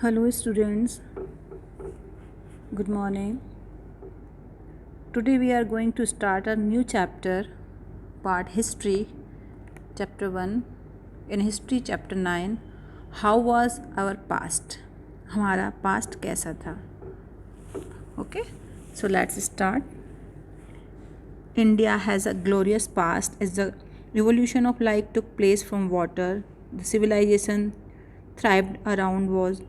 Hello students, good morning. Today we are going to start a new chapter, part history, chapter 1. In history chapter 9, how was our past? हमारा past कैसा था? Okay, so let's start. India has a glorious past as the revolution of life took place from water. The civilization thrived around was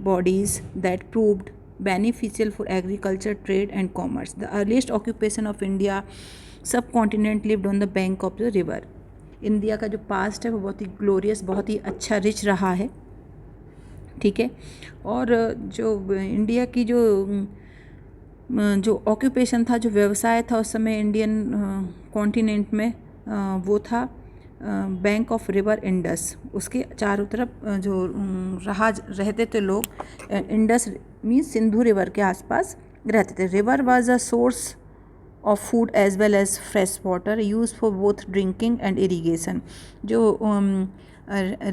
bodies that proved beneficial for agriculture, trade and commerce. The earliest occupation of India subcontinent lived on the bank of the river. India का जो past है वो बहुत ही glorious, बहुत ही अच्छा, rich रहा है. ठीक है. और जो इंडिया की जो ऑक्यूपेशन था, जो व्यवसाय था उस समय इंडियन कॉन्टिनेंट में, वो था बैंक ऑफ रिवर इंडस. उसके चारों तरफ जो रहते थे लोग, इंडस मीन्स सिंधु रिवर के आसपास रहते थे. River was a source of food as well as fresh water use for both drinking and irrigation. जो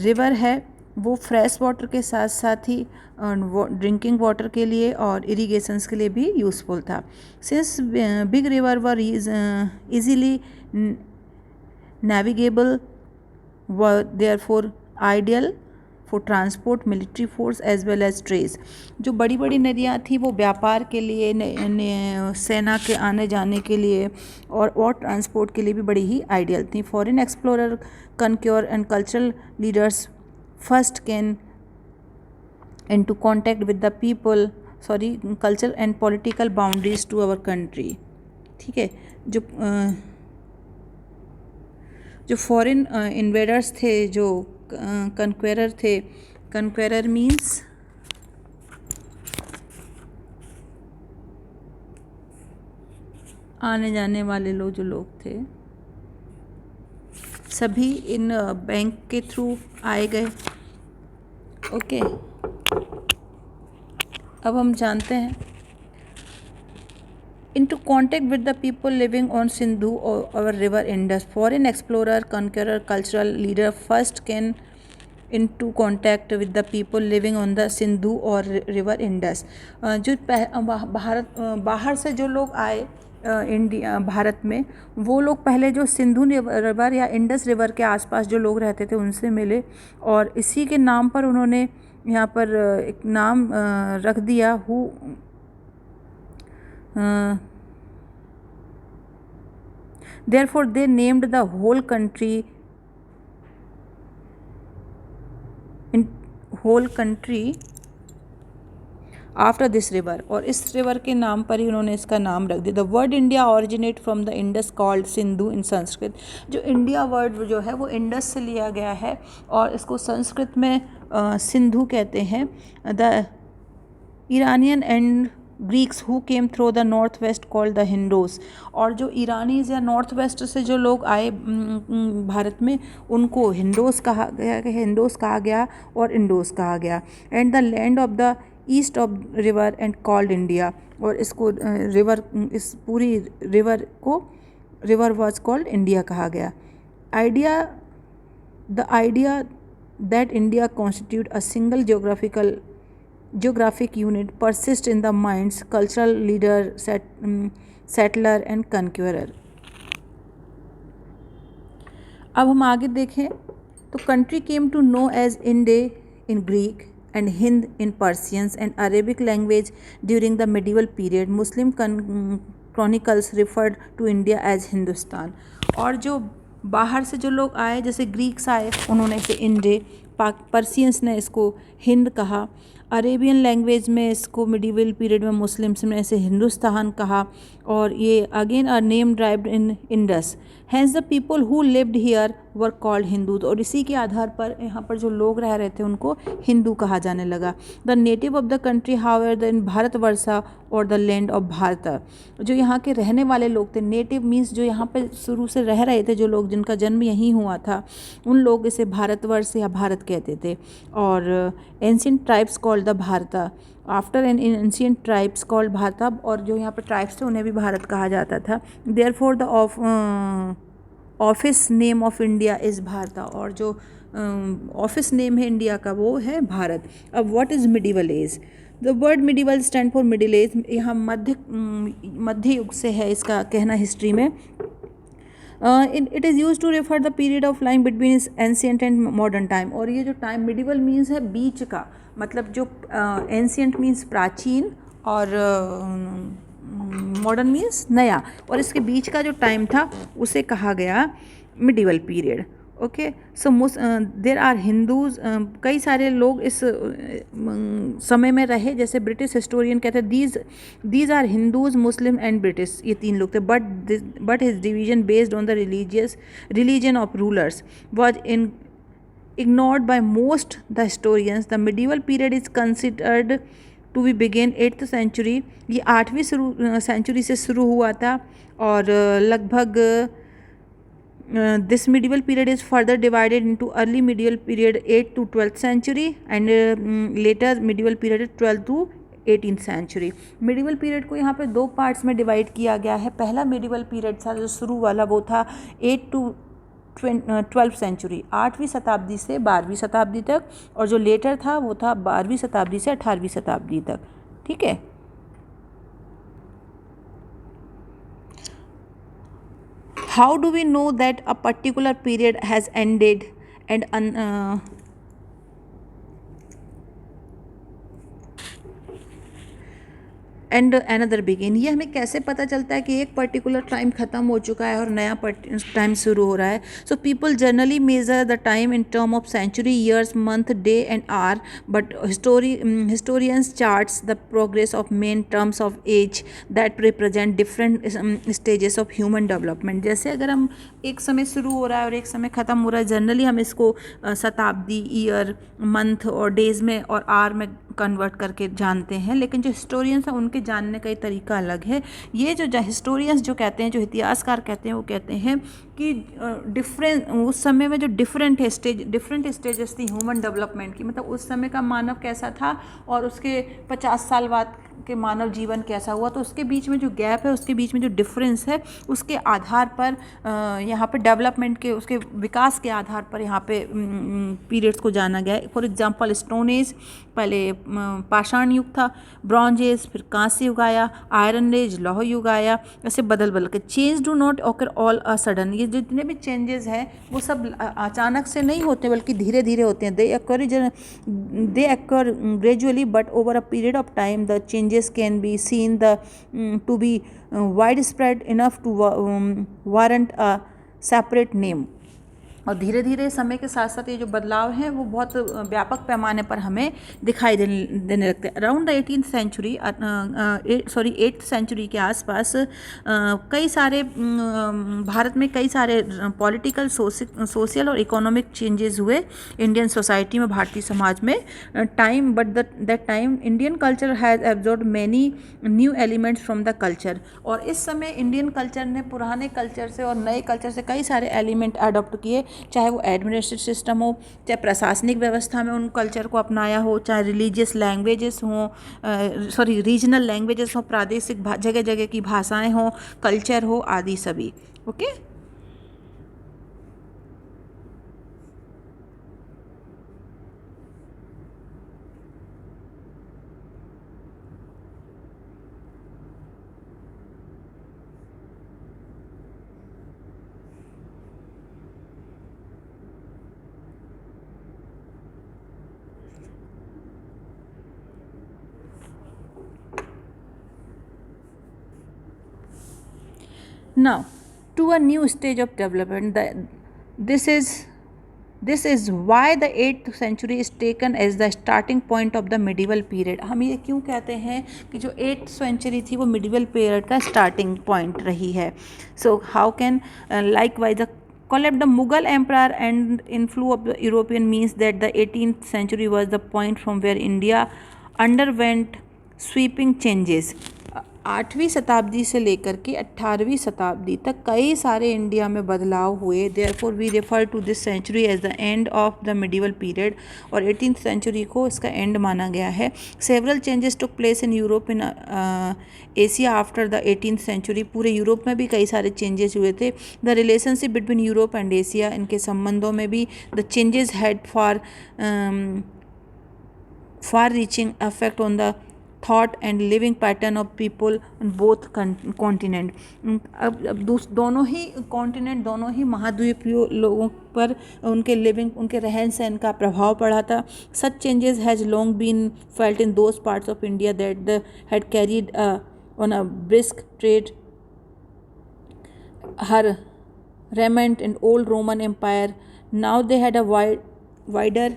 रिवर है वो फ्रेश वाटर के साथ साथ ही ड्रिंकिंग वाटर के लिए और इरीगेशंस के लिए भी यूज़फुल था. Since big river were easily navigable were therefore ideal for transport, military force as well as trades. जो बड़ी बड़ी नदियाँ थी वो व्यापार के लिए, सेना के आने जाने के लिए और ट्रांसपोर्ट के लिए भी बड़ी ही आइडियल थी. Foreign explorer, conqueror and cultural leaders first came into contact with the cultural and political boundaries to our country. ठीक है. जो फॉरेन इन्वेडर्स थे, जो कन्क्वेरर थे, कन्क्वेरर मीन्स आने जाने वाले जो लोग थे, सभी इन बैंक के थ्रू आए गए. ओके. अब हम जानते हैं into contact with the people living on Sindhu or river Indus. Foreign explorer, conqueror, cultural leader first came into contact with the people living on the Sindhu or river Indus. जो बाहर से जो लोग आए इंडिया, भारत में, वो लोग पहले जो सिंधु रिवर या इंडस रिवर के आसपास जो लोग रहते थे उनसे मिले और इसी के नाम पर उन्होंने यहाँ पर एक नाम रख दिया. therefore they named the whole country after this river. और इस रिवर के नाम पर ही उन्होंने इसका नाम रख दिया. The word India originate from the Indus called Sindhu in Sanskrit. जो इंडिया वर्ड जो है वो इंडस से लिया गया है और इसको संस्कृत में सिंधु कहते हैं. The Iranian and Greeks who came through the north west called the Hindus. और जो ईरानीज या नॉर्थ वेस्ट से जो लोग आए भारत में उनको हिंदूस कहा गया और इंडोस कहा गया. And the land of the east of river and called India. और इसको इस पूरी रिवर को रिवर वॉज कॉल्ड इंडिया कहा गया. The idea that India constitute a single geographic unit persist in the minds cultural leader, settler and conqueror. अब हम आगे देखें तो country came to know as Inde in Greek and Hind in Persian and Arabic language during the medieval period. Muslim chronicles referred to India as Hindustan. और जो बाहर से जो लोग आए, जैसे ग्रीक्स आए, उन्होंने इसे इंडे, पर्सियंस ने इसको हिंद कहा, अरेबियन लैंग्वेज में इसको मिडीवल पीरियड में मुस्लिम्स ने इसे हिंदुस्तान कहा, और ये again are name derived in Indus. Hence the people who lived here were called Hindu. और इसी के आधार पर यहाँ पर जो लोग रह रहे थे उनको हिंदू कहा जाने लगा. The native of the country however the in Bharatvarsha और द लैंड ऑफ भारत. जो यहाँ के रहने वाले लोग थे, नेटिव मीन्स जो यहाँ पर शुरू से रह रहे थे, जो लोग जिनका जन्म यहीं हुआ था, उन लोग इसे भारतवर्ष या भारत कहते थे. और एंशिएंट ट्राइब्स कॉल्ड द भारता after N ancient tribes called भारता. और जो यहाँ पर ट्राइब्स थे उन्हें भी भारत कहा जाता था. Therefore the office name of India is भारता. और जो ऑफिस नेम है इंडिया का वो है भारत। अब what is medieval age? The word medieval stand for middle age, यहाँ मध्य युग से है इसका कहना हिस्ट्री में। It is use to refer the period of line between ancient and modern time. और ये जो टाइम मिडिवल मीन्स है बीच का, मतलब जो एंशियंट मीन्स प्राचीन और मॉडर्न मीन्स नया, और इसके बीच का जो टाइम था उसे कहा गया medieval period. Okay, so there are Hindus, कई सारे लोग इस समय में रहे, जैसे ब्रिटिश हिस्टोरियन कहते हैं these are Hindus, Muslim and British, ये तीन लोग थे। But his division based on the religion of rulers was in ignored by most the historians. The medieval period is considered to be begin 8th century. ये 8वीं century से शुरू हुआ था, और लगभग this medieval period is further divided into early medieval period 8th to 12th century and later medieval period 12th to 18th century. Medieval period को यहाँ पे दो पार्ट्स में डिवाइड किया गया है। पहला मिडिवल पीरियड था जो शुरू वाला, वो था 8 to 12th सेंचुरी, 8वीं शताब्दी से 12वीं शताब्दी तक, और जो लेटर था वो था 12वीं शताब्दी से 18वीं शताब्दी तक। ठीक है, how do we know that a particular period has ended and and another begin? ये हमें कैसे पता चलता है कि एक पर्टिकुलर टाइम ख़त्म हो चुका है और नया टाइम शुरू हो रहा है? So people generally measure the time in term of century, years, month, day and hour, but historians charts the progress of main terms of age that represent different stages of human development. जैसे अगर हम एक समय शुरू हो रहा है और एक समय ख़त्म हो रहा है, जनरली हम इसको शताब्दी, ईयर, मंथ और डेज में और आवर में कन्वर्ट करके जानते हैं, लेकिन जो हिस्टोरियंस हैं उनके जानने का ही तरीका अलग है। ये जो हिस्टोरियंस जो कहते हैं, जो इतिहासकार कहते हैं, वो कहते हैं कि डिफरेंट उस समय में जो डिफरेंट स्टेजेस थी ह्यूमन डेवलपमेंट की, मतलब उस समय का मानव कैसा था और उसके 50 साल बाद के मानव जीवन कैसा हुआ, तो उसके बीच में जो गैप है, उसके बीच में जो डिफरेंस है, उसके आधार पर यहाँ पे डेवलपमेंट के, उसके विकास के आधार पर यहाँ पे पीरियड्स को जाना गया है। फॉर एग्जांपल स्टोन एज, पहले पाषाण युग था, ब्रॉन्ज एज, फिर कांस्य युग आया, आयरन एज, लौह युग आया, ऐसे बदल के। Change do not occur all a sudden, ये जितने भी चेंजेस हैं वो सब अचानक से नहीं होते, बल्कि धीरे धीरे होते हैं। They occur gradually but over a period of time the changes can be seen to be widespread enough to warrant a separate name. और धीरे धीरे समय के साथ साथ ये जो बदलाव हैं वो बहुत व्यापक पैमाने पर हमें दिखाई देने लगते हैं। Around the 18th century, 8th century के आसपास कई सारे भारत में कई सारे पॉलिटिकल, सोशल और इकोनॉमिक चेंजेस हुए इंडियन सोसाइटी में, भारतीय समाज में। That time Indian culture has absorb many new elements from the culture. और इस समय इंडियन कल्चर ने पुराने कल्चर से और नए कल्चर से कई सारे एलिमेंट अडॉप्ट किए, चाहे वो एडमिनिस्ट्रेटिव सिस्टम हो, चाहे प्रशासनिक व्यवस्था में उन कल्चर को अपनाया हो, चाहे रिलीजियस लैंग्वेजेस हों, रीजनल लैंग्वेजेस हों, प्रादेशिक जगह जगह की भाषाएं हों, कल्चर हो, आदि सभी। Okay, now to a new stage of development. This is why the 8th century is taken as the starting point of the medieval period. हम ये क्यों कहते हैं कि जो 8th century थी वो medieval period का starting point रही है? So how can likewise the collapse the Mughal Empire and influence of the European means that the 18th century was the point from where India underwent sweeping changes. 8वीं शताब्दी से लेकर के 18वीं शताब्दी तक कई सारे इंडिया में बदलाव हुए। Therefore we refer to this century as the end of the medieval period, और 18th सेंचुरी को इसका एंड माना गया है। Several changes took place in Europe in Asia after the 18th century. पूरे यूरोप में भी कई सारे चेंजेस हुए थे। The relationship between Europe and Asia, इनके संबंधों में भी the changes had far reaching effect on the thought and living pattern of people on both continent। अब दोनों ही कॉन्टिनेंट, दोनों ही महाद्वीपीय लोगों पर उनके लिविंग, उनके रहन सहन का प्रभाव पड़ा था। Such changes has long been felt in those parts of India that the had carried on a brisk trade her remnant in old Roman Empire. Now they had a wider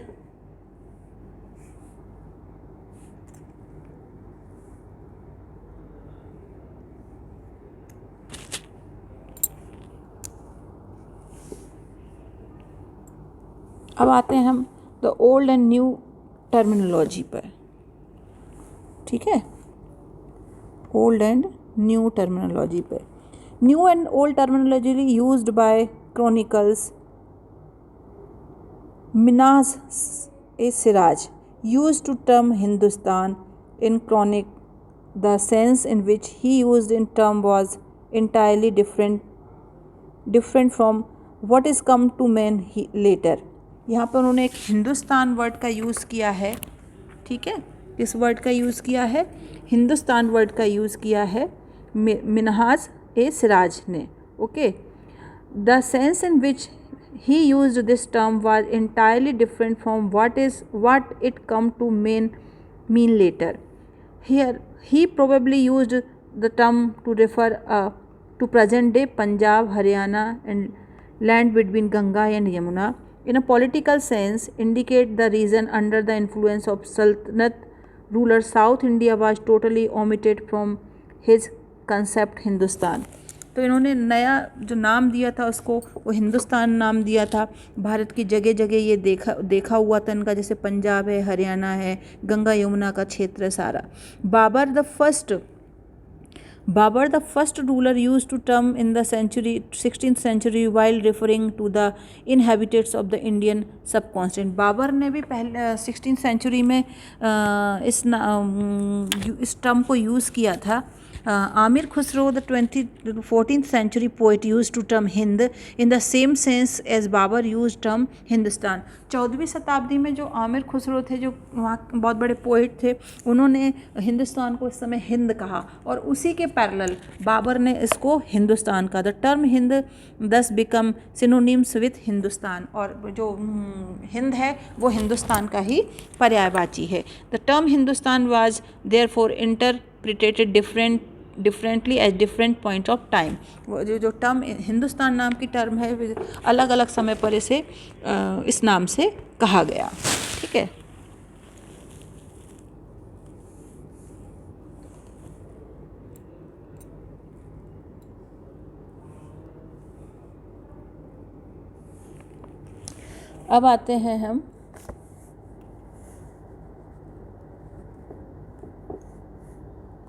अब आते हैं हम the old and new terminology पर। ठीक है, old and new terminology पर। New and old terminology used by chronicles Minhaj e Siraj used to term Hindustan in chronic. The sense in which he used in term was entirely different from what is come to men later. यहाँ पर उन्होंने एक Hindustan word का use किया है। ठीक है, किस वर्ड का यूज़ किया है? हिंदुस्तान वर्ड का यूज़ किया है मिनहाज ए सिराज ने। Okay, the sense in which he used this term was entirely different from what it come to mean later. Here he probably used the term to refer to present day Punjab, Haryana and land between Ganga and Yamuna. In a political sense, indicate the region under the influence of Sultanate ruler. South India was totally omitted from his concept Hindustan. तो इन्होंने नया जो नाम दिया था उसको वो हिंदुस्तान नाम दिया था। भारत की जगह जगह ये देखा हुआ था इनका, जैसे पंजाब है, हरियाणा है, गंगा यमुना का क्षेत्र है सारा। Babur the first ruler used to term in the 16th century while referring to the inhabitants of the Indian subcontinent। Babur ने भी पहले 16th सेंचुरी में इस टर्म को यूज़ किया था। Amir Khusro, the 14th century poet, used to term Hind in the same sense as Babar used term Hindustan। 14वीं शताब्दी में जो आमिर खुसरो थे, जो वहाँ बहुत बड़े पोइट थे, उन्होंने हिंदुस्तान को इस समय हिंद कहा, और उसी के पैरेलल बाबर ने इसको हिंदुस्तान कहा। द टर्म हिंद दस बिकम सिनोनिम्स विथ हिंदुस्तान, और जो हिंद है वो हिंदुस्तान का ही पर्यायवाची है। The term Hindustan was therefore interpreted differently at different point of time. वो जो टर्म हिंदुस्तान नाम की टर्म है, अलग अलग समय पर इसे इस नाम से कहा गया। ठीक है, अब आते हैं हम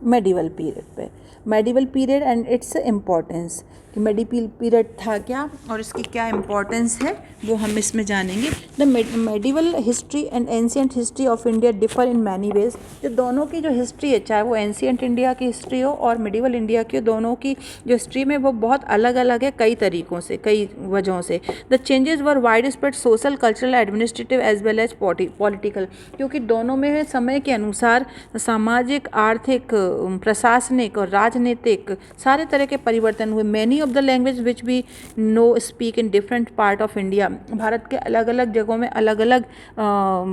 मेडिवल पीरियड पे। Medieval period and its importance, कि मेडिवल पीरियड था क्या और इसकी क्या इम्पोर्टेंस है वो हम इसमें जानेंगे। The medieval history and ancient history of India differ in many ways. जो दोनों की जो हिस्ट्री है, चाहे वो एंशियंट इंडिया की हिस्ट्री हो और मेडिवल इंडिया की, दोनों की जो हिस्ट्री में वो बहुत अलग अलग है कई तरीक़ों से, कई वजहों से। The changes were widespread social, cultural, administrative as well as political, क्योंकि दोनों में समय के अनुसार सामाजिक, आर्थिक, प्रशासनिक और राजनीतिक सारे तरह के परिवर्तन हुए। Many of the language which we know speak in different part of India. Bharat के अलग अलग जगहों में अलग अलग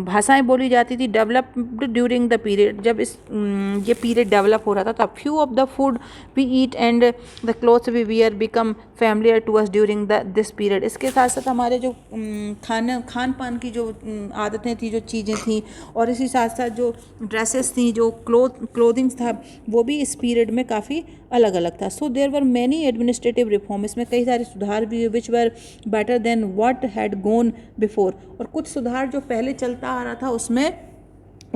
भाषाएं बोली जाती थी। डेवलप्ड ड्यूरिंग द पीरियड, जब ये पीरियड डेवलप हो रहा था तब। Few of the food we eat and the clothes we wear become familiar to us during this period. इसके साथ साथ हमारे जो खान पान की जो आदतें थी, जो चीज़ें थी, और इसी साथ साथ जो ड्रेसेस थी, जो क्लोथिंग्स था, वो भी इस पीरियड में काफ़ी अलग अलग था। So there were many administrative reform, इसमें कई सारे सुधार भी which were better than what had gone before, और कुछ सुधार जो पहले चलता आ रहा था उसमें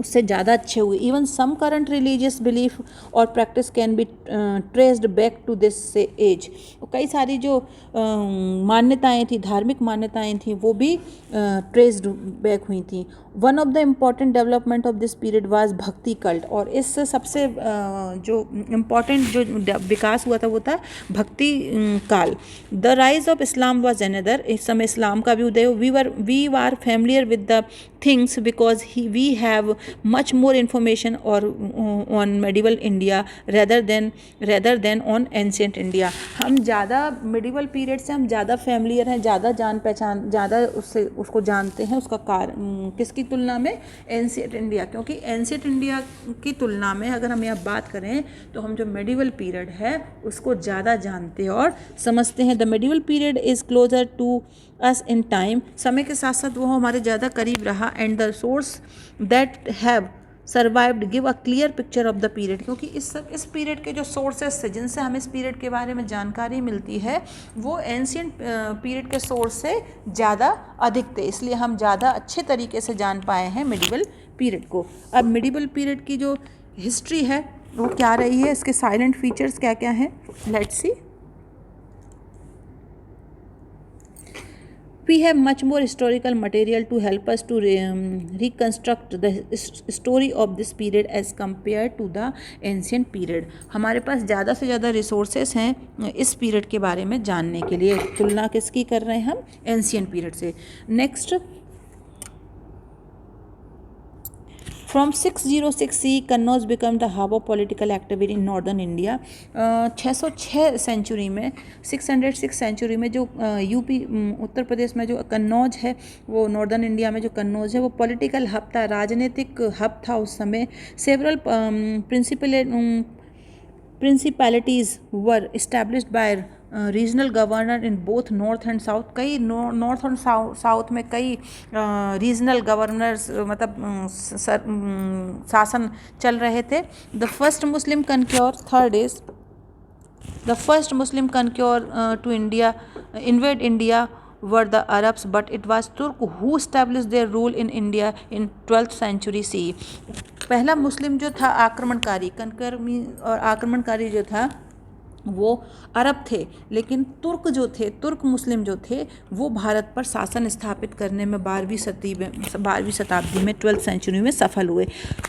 उससे ज़्यादा अच्छे हुए। Even some current religious belief और practice can be traced back to this age. कई सारी जो मान्यताएं थी, धार्मिक मान्यताएं थी, वो भी ट्रेस्ड बैक हुई थी। One of the important development of this period was भक्ति कल्ट, और इस सबसे जो इम्पॉर्टेंट जो विकास हुआ था वो था भक्ति काल। The rise of Islam was another, इस समय इस्लाम का भी उदय। We are familiar with the things because we have much more information or on medieval India rather than on ancient India। हम ज़्यादा medieval period से हम ज़्यादा familiar हैं, ज़्यादा जान पहचान, ज़्यादा उसको जानते हैं, उसका कारण किसकी तुलना में, ancient India। क्योंकि ancient India की तुलना में अगर हम यहाँ बात करें तो हम जो medieval period है उसको ज़्यादा जानते और समझते हैं। The medieval period is closer to us in time, समय के साथ साथ वो हमारे ज़्यादा करीब रहा। And the source that have survived give a clear picture of the period, क्योंकि इस पीरियड के जो सोर्सेस थे जिनसे हमें इस पीरियड के बारे में जानकारी मिलती है वो एंशियंट पीरियड के सोर्स से ज़्यादा अधिक थे, इसलिए हम ज़्यादा अच्छे तरीके से जान पाए हैं मिडिवल पीरियड को। अब मिडिवल पीरियड की जो हिस्ट्री है वो क्या रही है, इसके साइलेंट फीचर्स क्या क्या हैं, let's see. We have much more historical material to help us to reconstruct the story of this period as compared to the ancient period। हमारे पास ज़्यादा से ज़्यादा रिसोर्सेस हैं इस पीरियड के बारे में जानने के लिए। तुलना किसकी कर रहे हैं हम, एंशियंट पीरियड से। Next, from 606 CE Kannauj become the hub of political activity in northern India. 606 century में, 606 सेंचुरी में जो यूपी उत्तर प्रदेश में जो कन्नौज है, वो नॉर्दर्न इंडिया में जो कन्नौज है वो पॉलिटिकल हब था, राजनीतिक हब था उस समय। Several principalities were established by regional governor in both north and south. कई नॉर्थ और साउथ में कई रीजनल गवर्नर्स मतलब शासन चल रहे थे। The first Muslim conqueror, third is the first Muslim conqueror to India invade India were the Arabs, but it was Turk who established their rule in India in 12th century CE। पहला मुस्लिम जो था आक्रमणकारी, कनकर्मी और आक्रमणकारी जो था वो अरब थे, लेकिन तुर्क जो थे, तुर्क मुस्लिम जो थे वो भारत पर शासन स्थापित करने में 12वीं शताब्दी में 12th सेंचुरी में सफल हुए।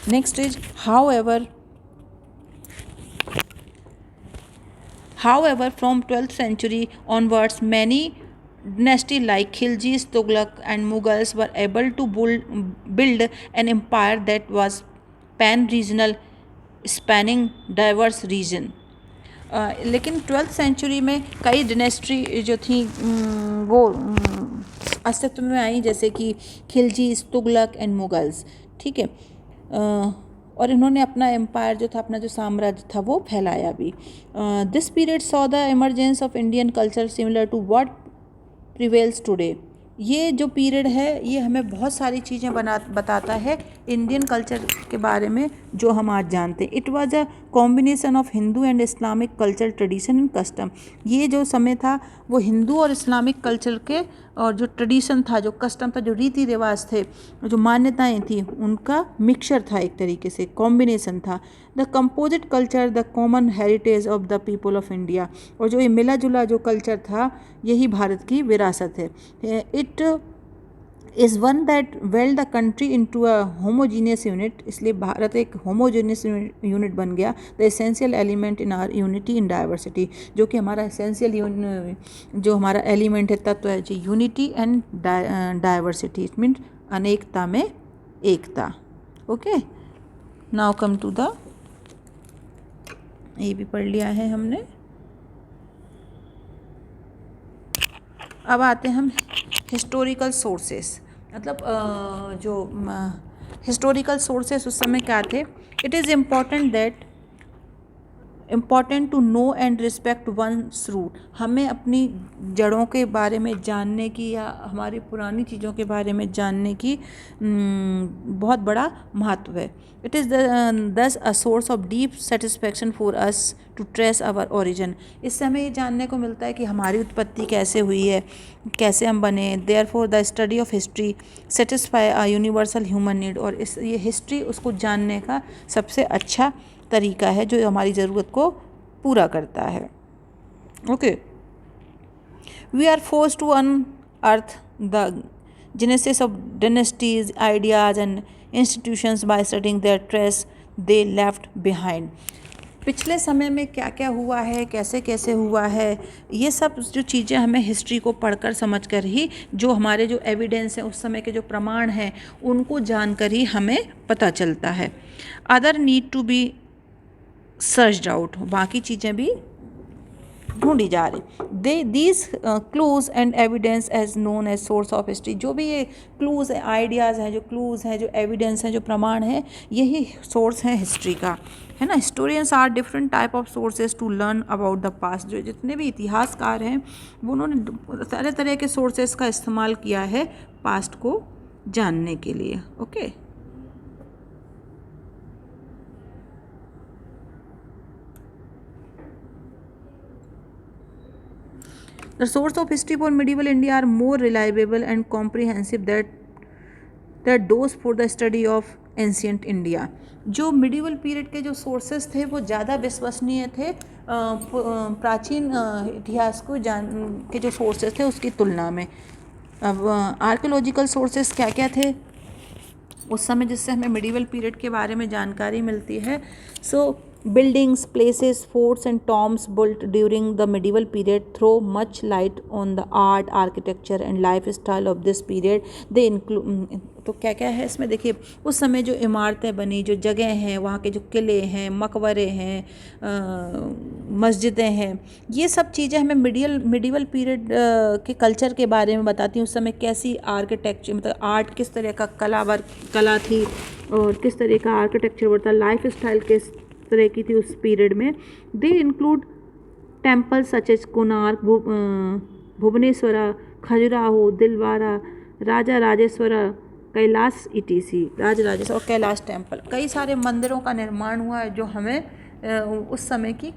Next is However, from 12th century onwards, many dynasties like Khiljis, Tughlaq, and Mughals were able to build an empire that was pan-regional, spanning diverse region। लेकिन 12th सेंचुरी में कई डिनेस्ट्री जो थी वो अस्तित्व में आई, जैसे कि खिलजीज, तुगलक एंड मुगल्स, ठीक है। और इन्होंने अपना एम्पायर जो था, अपना जो साम्राज्य था वो फैलाया भी। This period saw the emergence of Indian culture similar to what prevails today. ये जो पीरियड है ये हमें बहुत सारी चीज़ें बताता है इंडियन कल्चर के बारे में जो हम आज जानते हैं। It was a combination of Hindu and Islamic culture, tradition and custom. ये जो समय था वो हिंदू और इस्लामिक कल्चर के और जो ट्रेडिशन था, जो कस्टम था, जो रीति रिवाज थे, जो मान्यताएं थी, उनका मिक्सचर था, एक तरीके से कॉम्बिनेशन था। The composite culture the common heritage of the people of India. और जो ये मिला जुला जो कल्चर था यही भारत की विरासत है। It is one that weld the country into a homogeneous unit. इसलिए भारत एक होमोजीनियस यूनिट बन गया। The essential element in are unity in diversity, जो कि हमारा एसेंशियल जो हमारा एलिमेंट है, तत्व है जी, unity and diversity. It mean अनेकता में एकता। Okay, now come to the, ये भी पढ़ लिया है हमने। अब आते हैं हम हिस्टोरिकल सोर्सेस, मतलब जो हिस्टोरिकल सोर्सेस उस समय क्या थे। It is important that important to know and respect one's root, हमें अपनी जड़ों के बारे में जानने की या हमारी पुरानी चीज़ों के बारे में जानने की बहुत बड़ा महत्व है। It is thus a source of deep satisfaction for us to trace our origin, इससे हमें ये जानने को मिलता है कि हमारी उत्पत्ति कैसे हुई है, कैसे हम बने। Therefore the study of history satisfy a universal human need, और इस ये हिस्ट्री उसको जानने का सबसे अच्छा तरीका है जो हमारी ज़रूरत को पूरा करता है। Okay, we are force to unearth the genesis of dynasties ideas and institutions by studying their trace they left behind. पिछले समय में क्या क्या हुआ है, कैसे कैसे हुआ है, ये सब जो चीज़ें हमें हिस्ट्री को पढ़कर समझकर ही, जो हमारे जो एविडेंस हैं उस समय के जो प्रमाण हैं उनको जानकर ही हमें पता चलता है। Other need to be searched out, बाकी चीज़ें भी ढूंढी जा रही। These clues and evidence as known as source of history, जो भी ये क्लूज है, आइडियाज़ हैं, जो क्लूज हैं, जो एविडेंस हैं, जो प्रमाण हैं, यही सोर्स है हिस्ट्री का, है ना। Historians are different type of sources to learn about the past, जो जितने भी इतिहासकार हैं वो उन्होंने तरह तरह के सोर्सेज का इस्तेमाल किया है पास्ट को जानने के लिए। Okay, The source of history for medieval India are more reliable and comprehensive that those for the study of ancient India. जो मिडिवल पीरियड के जो सोर्सेस थे वो ज़्यादा विश्वसनीय थे प्राचीन इतिहास को जान के जो सोर्सेस थे उसकी तुलना में। अब आर्कियोलॉजिकल सोर्सेस क्या क्या थे उस समय जिससे हमें मिडिवल पीरियड के बारे में जानकारी मिलती है? सो buildings, places, forts and tombs built during the medieval period throw much light on the art, architecture and lifestyle of this period. They include, तो क्या क्या है इसमें देखिए, उस समय जो इमारतें बनी, जो जगह हैं, वहाँ के जो किले हैं, मकबरे हैं, मस्जिदें हैं, ये सब चीज़ें हमें मिडिवल पीरियड के कल्चर के बारे में बताती हैं। उस समय कैसी आर्किटेक्चर, मतलब आर्ट किस तरह का कला थी और किस तरह का आर्किटेक्चर होता, लाइफ स्टाइल किस तरह की थी उस पीरियड में। They include temple such as Konark, Bhuvaneshwara, Khajuraho, Dilwara, Raja Rajeshwara, Kailash ETC, Rajarajeshwar और कैलाश टेम्पल, कई सारे मंदिरों का निर्माण हुआ है जो हमें उस समय की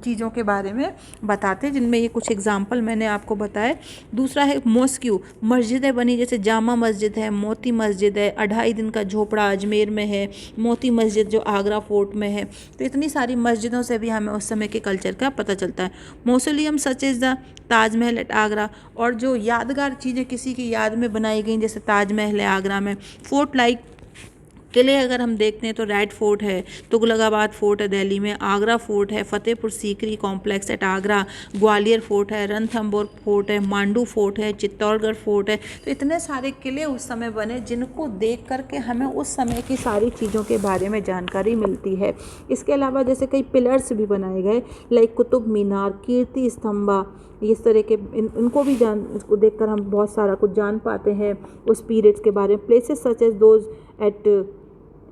चीज़ों के बारे में बताते हैं, जिनमें ये कुछ एग्जाम्पल मैंने आपको बताए। दूसरा है मॉस्क्यू, मस्जिदें बनी, जैसे जामा मस्जिद है, मोती मस्जिद है, 2.5 दिन का झोपड़ा अजमेर में है, मोती मस्जिद जो आगरा फोर्ट में है। तो इतनी सारी मस्जिदों से भी हमें उस समय के कल्चर का पता चलता है। Mausoleum such is the Taj Mahal at Agra, और जो यादगार चीज़ें किसी की याद में बनाई गई जैसे ताजमहल है आगरा में। फोर्ट लाइक किले अगर हम देखते हैं तो रेड फोर्ट है, तुगलकाबाद फोर्ट है दिल्ली में, आगरा फोर्ट है, Fatehpur Sikri complex at Agra, Gwalior fort है, रणथंबोर फोर्ट है, मांडू फोर्ट है, चित्तौड़गढ़ फोर्ट है। तो इतने सारे किले उस समय बने जिनको देख करके हमें उस समय की सारी चीज़ों के बारे में जानकारी मिलती है। इसके अलावा जैसे कई पिलर्स भी बनाए गए, लाइक कुतुब मीनार, कीर्ति स्तंभा, इस तरह के इनको भी इसको देखकर हम बहुत सारा कुछ जान पाते हैं उस पीरियड्स के बारे में। Places such as those at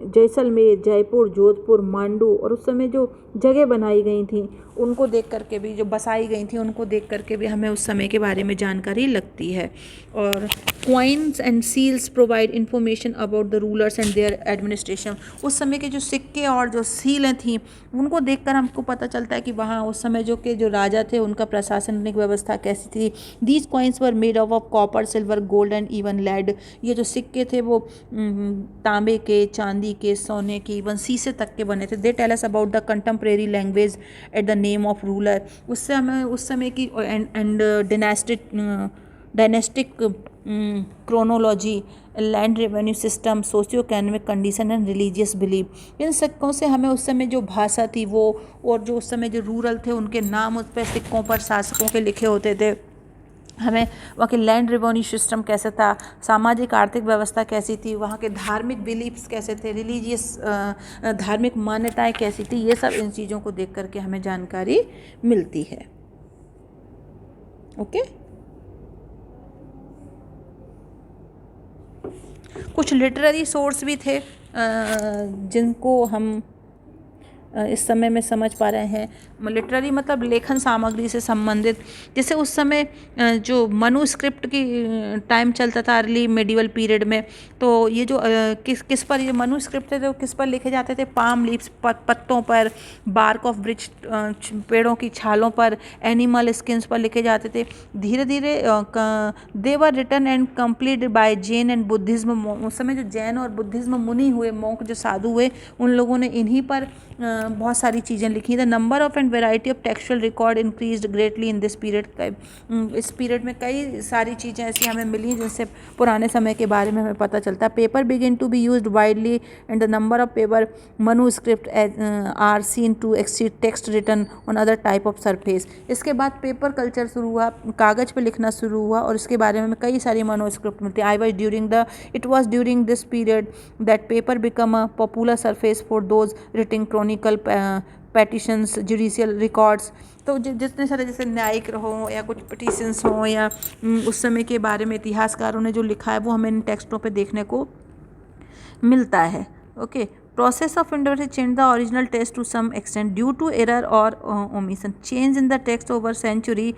Jaisalmer, Jaipur, Jodhpur, Mandu, और उस समय जो जगह बनाई गई थी उनको देख करके भी, जो बसाई गई थी उनको देख करके भी हमें उस समय के बारे में जानकारी लगती है। और coins and seals provide information about the rulers and their administration, उस समय के जो सिक्के और जो सीलें थी उनको देखकर हमको पता चलता है कि वहाँ उस समय जो राजा थे उनका प्रशासनिक व्यवस्था कैसी थी। These coins were made of copper, silver, gold and even lead, ये जो सिक्के थे वो तांबे के, चांदी के, सोने के, इवन शीशे तक के बने थे। They tell us about the contemporary language at the name of ruler, उससे हमें उस समय की and dynastic chronology, land revenue system, socio economic condition and religious belief. इन सिक्कों से हमें उस समय जो भाषा थी वो, और जो उस समय जो रूरल थे उनके नाम उस पर सिक्कों पर शासकों के लिखे होते थे। हमें वहाँ के लैंड रेवेन्यू सिस्टम कैसे था, सामाजिक आर्थिक व्यवस्था कैसी थी, वहाँ के धार्मिक बिलीफ्स कैसे थे, रिलीजियस धार्मिक मान्यताएं कैसी थी, ये सब इन चीज़ों को देख करके हमें जानकारी मिलती है। ओके, कुछ लिटरेरी सोर्स भी थे जिनको हम इस समय में समझ पा रहे हैं। लिटरेरी मतलब लेखन सामग्री से संबंधित, जैसे उस समय जो मनुस्क्रिप्ट की टाइम चलता था अर्ली मेडिवल पीरियड में, तो ये जो किस पर ये मनुस्क्रिप्ट थे तो किस पर लिखे जाते थे, पाम लीव्स पत्तों पर, बार्क ऑफ ब्रिज पेड़ों की छालों पर, एनिमल स्किन्स पर लिखे जाते थे। धीरे धीरे they were written and complete by Jain and Buddhism. उस समय जो जैन और बुद्धिज्म मुनि हुए, मॉन्क जो साधु हुए, उन लोगों ने इन्हीं पर बहुत सारी चीज़ें लिखी। The number of and variety of textual record increased greatly in this period. इस पीरियड में कई सारी चीज़ें ऐसी हमें मिली जिनसे पुराने समय के बारे में हमें पता चलता है। Paper begin to be used widely and the number of paper manuscript are seen to exceed text written on other type of surface. इसके बाद पेपर कल्चर शुरू हुआ, कागज़ पे लिखना शुरू हुआ और इसके बारे में कई सारी मनुस्क्रिप्ट मिलती है। It was during this period that paper become a popular surface for those written Chronicle petitions judicial records. तो जितने सारे जैसे न्यायिक हों या कुछ पिटिशंस हों या उस समय के बारे में इतिहासकारों ने जो लिखा है वो हमें इन टेक्स्टों पे देखने को मिलता है। Okay, process of interpretation changed the original text to some extent due to error or omission. Change in the text over century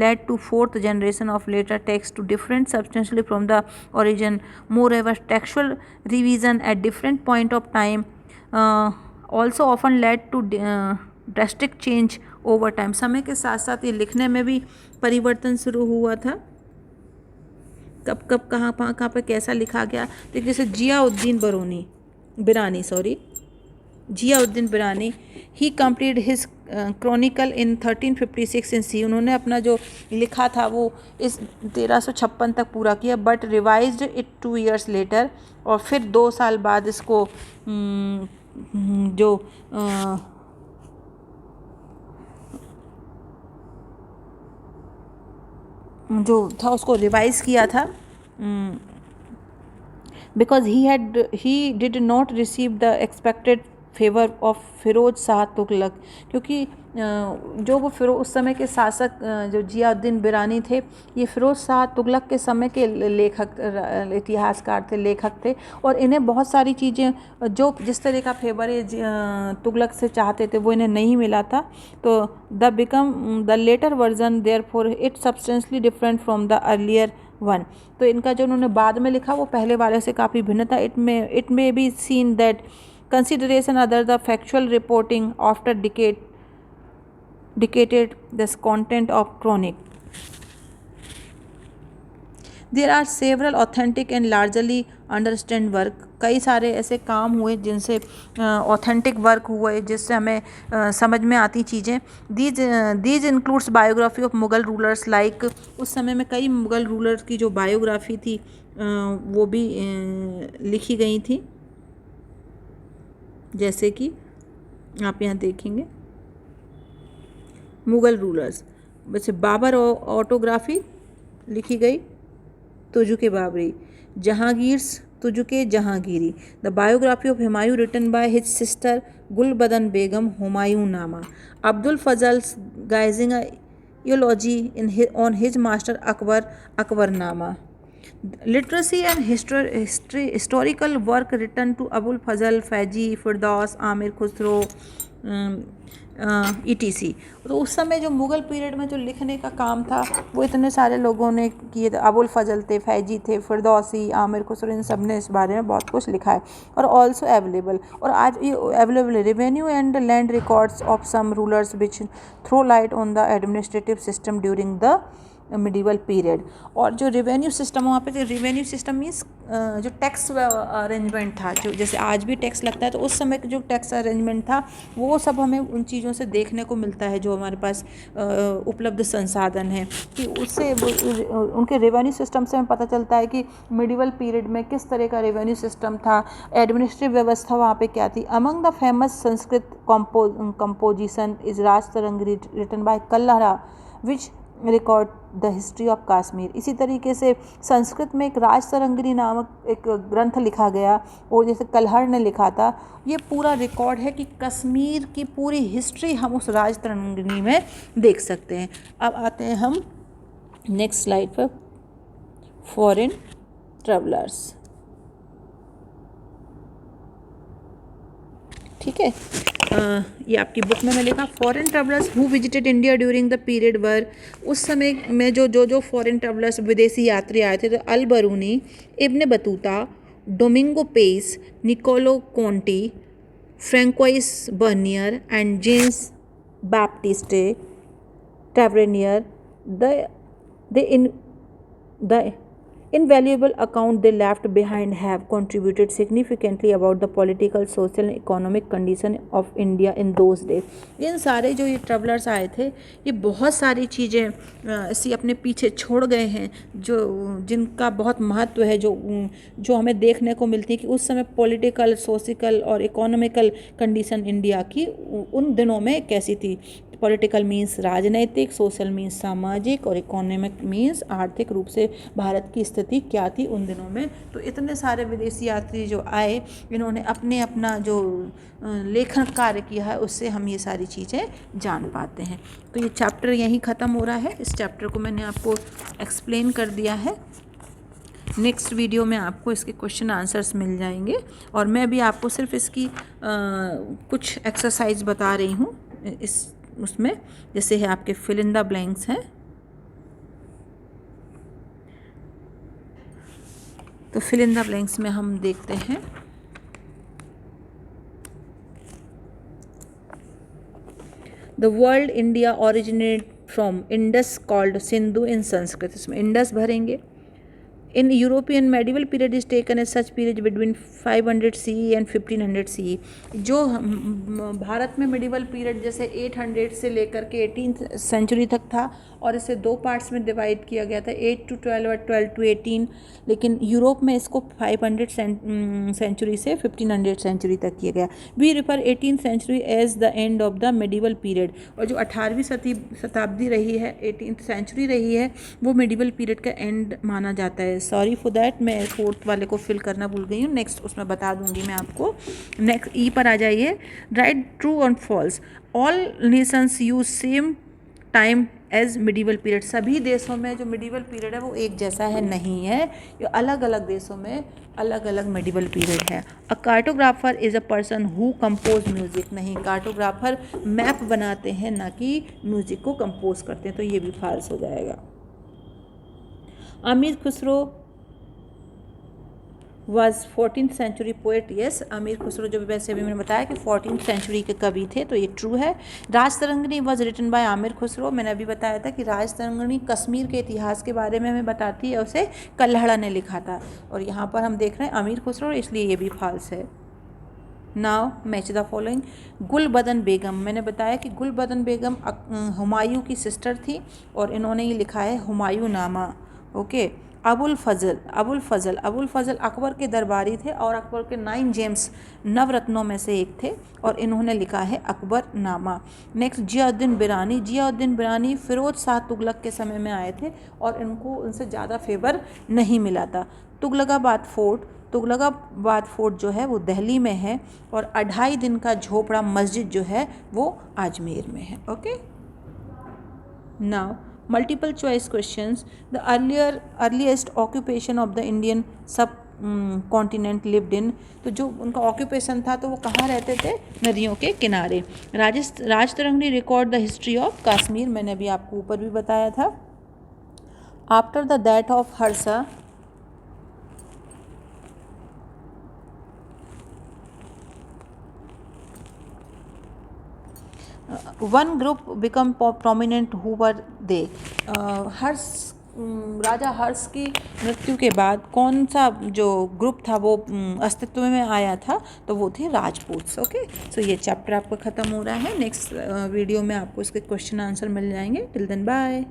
led to fourth generation of later text to different substantially from the origin. Moreover, textual revision at different point of time also often led to drastic change over time. समय के साथ साथ ये लिखने में भी परिवर्तन शुरू हुआ था। कब कब कहाँ पे कैसा लिखा गया, तो जैसे जियाउद्दीन बिरानी ही कंप्लीट हिज क्रॉनिकल इन 1356 इन सी। उन्होंने अपना जो लिखा था वो इस 1356 तक पूरा किया, but revised it 2 years later, और फिर 2 साल बाद इसको जो था उसको रिवाइज किया था, because he did not receive the expected favour of Firoz Shah Tughlaq. क्योंकि जो वो उस समय के शासक जो जियाउद्दीन बिरानी थे, ये फिरोज शाह तुगलक के समय के इतिहासकार थे, लेखक थे, और इन्हें बहुत सारी चीज़ें जो जिस तरह का फेवर ये तुगलक से चाहते थे वो इन्हें नहीं मिला था। तो the later version therefore it substantially different from the earlier one. तो इनका जो उन्होंने बाद में लिखा वो पहले वाले से काफ़ी भिन्न था। It may be seen that consideration other the factual reporting after dictated this content of chronic. There are several authentic and largely understand work. कई सारे ऐसे काम हुए जिनसे ऑथेंटिक वर्क हुए जिससे हमें समझ में आती चीज़ें। These includes biography of Mughal rulers like. उस समय में कई मुग़ल रूलर्स की जो बायोग्राफी थी वो भी लिखी गई थी, जैसे कि आप यहाँ देखेंगे मुग़ल रूलर्स, वैसे बाबर ऑटोग्राफी लिखी गई, Tuzuke Baburi, Jahangir's Tuzuke Jahangiri, the biography of Humayun written by his sister Gulbadan Begum Humayun Nama, Abdul Fazal guising eulogy on his master Akbarnama, literacy and historical work written to Abul Fazal, Faizi, Firdaus, Aamir Khusro etc. तो उस समय जो मुग़ल पीरियड में जो लिखने का काम था वो इतने सारे लोगों ने किए थे। अबुल फजल थे, फैजी थे, फिरदौसी, आमिर खुसरो, इन सब ने इस बारे में बहुत कुछ लिखा है। और ऑल्सो अवेलेबल, और आज ये available revenue and land records of some rulers which throw light on the administrative system during the medieval period. और जो रेवेन्यू सिस्टम, वहाँ पे जो रेवेन्यू सिस्टम मीन्स जो टैक्स अरेंजमेंट था, जो जैसे आज भी टैक्स लगता है, तो उस समय का जो टैक्स अरेंजमेंट था वो सब हमें उन चीज़ों से देखने को मिलता है जो हमारे पास उपलब्ध संसाधन है, कि उससे उनके रेवेन्यू सिस्टम से हमें पता चलता है कि मिडिवल पीरियड में किस तरह का रेवेन्यू सिस्टम था, एडमिनिस्ट्रेटिव व्यवस्था वहाँ पे क्या थी। Among the famous Sanskrit composition is Raj Tarangi written by Kalhara which record the history of Kashmir. इसी तरीके से संस्कृत में एक राज तरंगिनी नामक एक ग्रंथ लिखा गया, और जैसे कल्हड़ ने लिखा था, ये पूरा रिकॉर्ड है कि कश्मीर की पूरी हिस्ट्री हम उस राज तरंगिनी में देख सकते हैं। अब आते हैं हम नेक्स्ट स्लाइड पर, फॉरेन ट्रैवलर्स। ठीक है, ये आपकी बुक में मैं लिखा, foreign travellers who visited India during the period were, उस समय में जो फॉरेन ट्रेवलर्स विदेशी यात्री आए थे, तो Al Biruni, Ibn Battuta, Domingo Paes, Niccolo Conti, Francois Bernier and James Baptiste Tavernier, the invaluable account they left behind have contributed significantly about the political, social and economic condition of India in those days. इन सारे जो ये travellers आए थे, ये बहुत सारी चीज़ें ऐसी अपने पीछे छोड़ गए हैं जो जिनका बहुत महत्व है, जो हमें देखने को मिलती है कि उस समय पॉलिटिकल, सोशल और इकोनॉमिकल कंडीशन इंडिया की उन दिनों में कैसी थी। पॉलिटिकल मीन्स राजनैतिक, सोशल मीन्स सामाजिक और इकोनॉमिक मीन्स आर्थिक रूप से भारत की स्थिति क्या थी उन दिनों में। तो इतने सारे विदेशी यात्री जो आए, इन्होंने अपना जो लेखन कार्य किया है, उससे हम ये सारी चीज़ें जान पाते हैं। तो ये चैप्टर यहीं ख़त्म हो रहा है। इस चैप्टर को मैंने आपको एक्सप्लेन कर दिया है। नेक्स्ट वीडियो में आपको इसके क्वेश्चन आंसर्स मिल जाएंगे, और मैं अभी आपको सिर्फ इसकी कुछ एक्सरसाइज बता रही हूँ उसमें, जैसे है आपके फिल इन द ब्लैंक्स हैं। तो फिल इन द ब्लैंक्स में हम देखते हैं, the world India originate from Indus called Sindhu in Sanskrit, इसमें इंडस भरेंगे। In European medieval period is taken as such period between 500 CE and 1500 CE। जो भारत में मेडिवल पीरियड जैसे 800 से लेकर के 18th सेंचुरी तक था, और इसे दो पार्ट्स में डिवाइड किया गया था, 8 to 12 और 12 to 18। लेकिन यूरोप में इसको 500 सेंचुरी से 1500 सेंचुरी तक किया गया। We refer 18th century as the end of the medieval period, और जो 18वीं शताब्दी रही है, 18th सेंचुरी रही है, वो मेडिवल पीरियड का एंड माना जाता है। सॉरी फॉर दैट, मैं 4th वाले को फिल करना भूल गई हूँ, नेक्स्ट उसमें बता दूंगी मैं आपको। नेक्स्ट ई पर आ जाइए, राइट ट्रू और false, all nations use same time as medieval period, सभी देशों में जो मिडिवल पीरियड है वो एक जैसा है नहीं है, ये अलग अलग देशों में अलग अलग मिडिवल पीरियड है। A cartographer is a person who compose music, नहीं, कार्टोग्राफर मैप बनाते हैं ना कि म्यूजिक को कंपोज करते हैं, तो ये भी फॉल्स हो जाएगा। Amir Khusro was 14th century poet, yes, Amir Khusro जो वैसे भी मैंने बताया कि 14th सेंचुरी के कवि थे, तो ये ट्रू है। Rajatarangini was written by Amir Khusro, मैंने अभी बताया था कि राजतरंगिणी कश्मीर के इतिहास के बारे में हमें बताती है, उसे कल्हड़ा ने लिखा था, और यहाँ पर हम देख रहे हैं अमीर खुसरो, इसलिए ये भी फॉल्स है। Now match the following, Gulbadan Begum, मैंने बताया कि गुलबदन बेगम हुमायूं की सिस्टर थी, और इन्होंने ये लिखा है हुमायूं नामा। ओके, अबुल फजल अकबर के दरबारी थे, और अकबर के 9 जेम्स नवरत्नों में से एक थे, और इन्होंने लिखा है अकबर नामा। नेक्स्ट जियाउद्दीन बिरानी फिरोज शाह तुगलक के समय में आए थे, और इनको उनसे ज़्यादा फेवर नहीं मिला था। तुगलकाबाद फोर्ट जो है वो दिल्ली में है, और 2.5 दिन का झोपड़ा मस्जिद जो है वो अजमेर में है। Okay, now multiple choice questions, the earliest occupation of the Indian सब कॉन्टिनेंट लिव्ड इन, तो जो उनका ऑक्यूपेशन था तो वो कहाँ रहते थे, नदियों के किनारे। Rajatarangini record the history of Kashmir, मैंने अभी आपको ऊपर भी बताया था। After the death of Harsha one group become prominent, who were they, राजा हर्ष की मृत्यु के बाद कौन सा जो ग्रुप था वो अस्तित्व में आया था, तो वो थे राजपूत। ओके, सो ये चैप्टर आपका ख़त्म हो रहा है। नेक्स्ट वीडियो में आपको इसके क्वेश्चन आंसर मिल जाएंगे। Till then bye.